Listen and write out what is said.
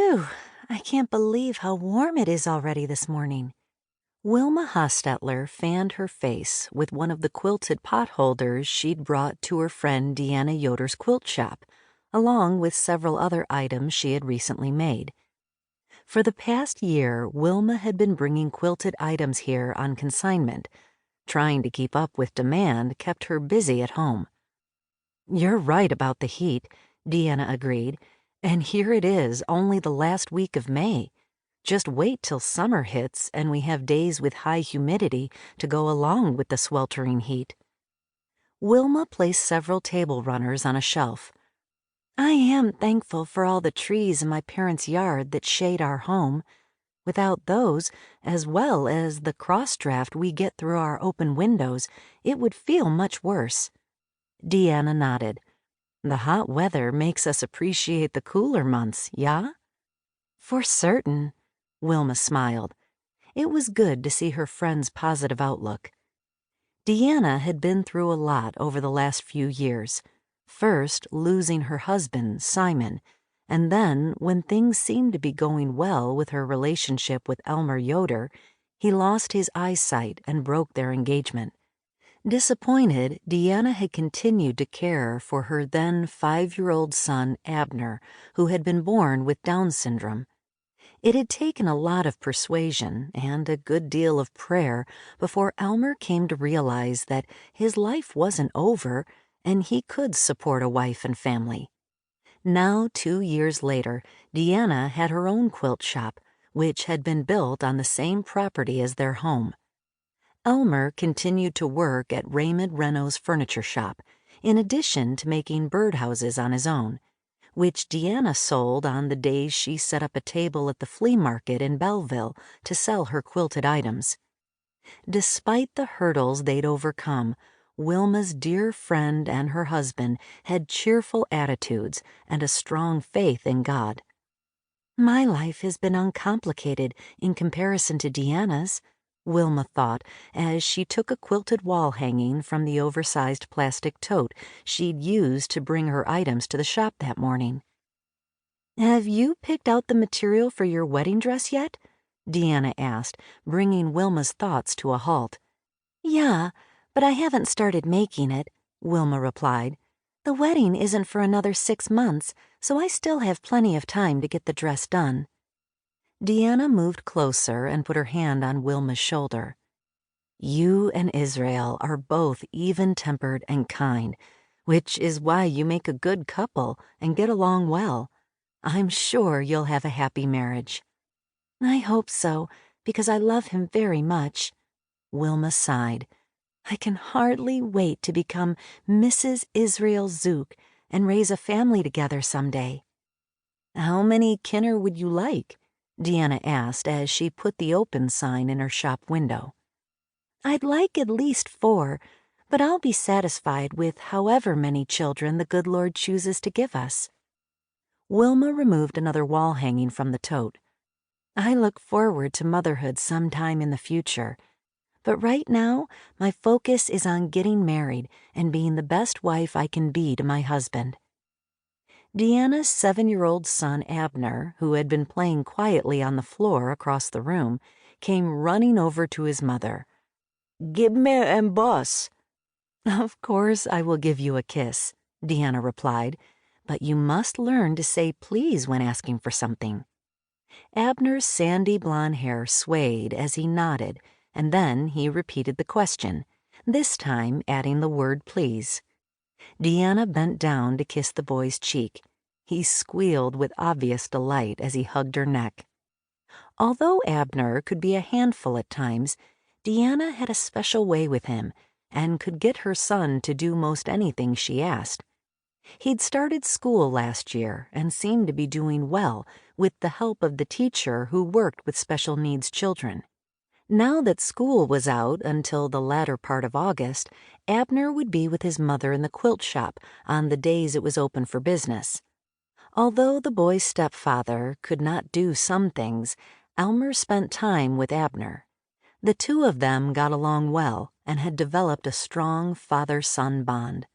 Phew, I can't believe how warm it is already this morning. Wilma Hostetler fanned her face with one of the quilted pot holders she'd brought to her friend Deanna Yoder's quilt shop, along with several other items she had recently made. For the past year, Wilma had been bringing quilted items here on consignment. Trying to keep up with demand kept her busy at home. "You're right about the heat," Deanna agreed, "and here it is only the last week of May. Just wait till summer hits and we have days with high humidity to go along with the sweltering heat." Wilma placed several table runners on a shelf. "I am thankful for all the trees in my parents' yard that shade our home. Without those, as well as the cross-draft we get through our open windows, it would feel much worse." Deanna nodded. "The hot weather makes us appreciate the cooler months, yeah?" "For certain," Wilma smiled. It was good to see her friend's positive outlook. Deanna had been through a lot over the last few years. First, losing her husband, Simon, and then, when things seemed to be going well with her relationship with Elmer Yoder, he lost his eyesight and broke their engagement. Disappointed, Deanna had continued to care for her then 5-year-old son, Abner, who had been born with Down syndrome. It had taken a lot of persuasion and a good deal of prayer before Elmer came to realize that his life wasn't over and he could support a wife and family. Now, 2 years later, Deanna had her own quilt shop, which had been built on the same property as their home. Elmer continued to work at Raymond Renault's furniture shop, in addition to making birdhouses on his own, which Deanna sold on the days she set up a table at the flea market in Belleville to sell her quilted items. Despite the hurdles they'd overcome, Wilma's dear friend and her husband had cheerful attitudes and a strong faith in God. "My life has been uncomplicated in comparison to Deanna's," Wilma thought as she took a quilted wall hanging from the oversized plastic tote she'd used to bring her items to the shop that morning. "Have you picked out the material for your wedding dress yet?" Deanna asked, bringing Wilma's thoughts to a halt. "Yeah, but I haven't started making it," Wilma replied. "The wedding isn't for another 6 months, so I still have plenty of time to get the dress done." Deanna moved closer and put her hand on Wilma's shoulder. "You and Israel are both even-tempered and kind, which is why you make a good couple and get along well. I'm sure you'll have a happy marriage." "I hope so, because I love him very much." Wilma sighed. "I can hardly wait to become Mrs. Israel Zook and raise a family together someday." "How many kinner would you like?" Deanna asked as she put the open sign in her shop window. "I'd like at least 4, but I'll be satisfied with however many children the good Lord chooses to give us." Wilma removed another wall hanging from the tote. "I look forward to motherhood sometime in the future, but right now my focus is on getting married and being the best wife I can be to my husband." Deanna's 7-year-old son Abner, who had been playing quietly on the floor across the room, came running over to his mother. "Give me a boss." "Of course I will give you a kiss," Deanna replied, "but you must learn to say please when asking for something." Abner's sandy blonde hair swayed as he nodded, and then he repeated the question, this time adding the word please. Deanna bent down to kiss the boy's cheek. He squealed with obvious delight as he hugged her neck. Although Abner could be a handful at times, Deanna had a special way with him and could get her son to do most anything she asked. He'd started school last year and seemed to be doing well with the help of the teacher who worked with special needs children. Now that school was out until the latter part of August, Abner would be with his mother in the quilt shop on the days it was open for business. Although the boy's stepfather could not do some things, Elmer spent time with Abner. The two of them got along well and had developed a strong father-son bond.